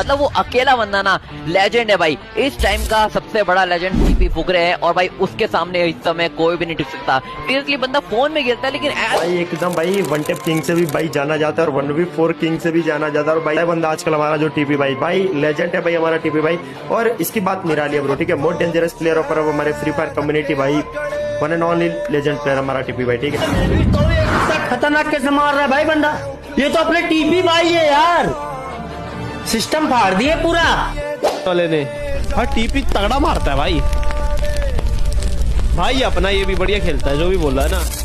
मतलब वो अकेला बंदा ना लेजेंड है भाई, इस टाइम का सबसे बड़ा लेजेंड टीपी फुकरे है। और भाई उसके सामने इस समय कोई भी नहीं टिक सकता। सीरियसली बंदा फोन में गिरता है लेकिन भाई एकदम भाई वन टेप किंग से भी भाई जाना जाता है और 1v4 किंग से भी जाना जाता है। और भाई बंदा आजकल हमारा जो टीपी भाई लेजेंड है भाई हमारा टीपी भाई। और इसकी बात निराली है ब्रो, ठीक है। मोस्ट डेंजरस प्लेयर ऑफ हमारे फ्री फायर कम्युनिटी भाई, one and only legend player हमारा टीपी भाई, ठीक है। खतरनाक कैसे मार रहा है भाई बंदा, ये तो अपने टीपी भाई है यार, सिस्टम फाड़ दिए पूरा वाले ने। हाँ टीपी तगड़ा मारता है भाई, भाई अपना ये भी बढ़िया खेलता है जो भी बोल रहा है ना।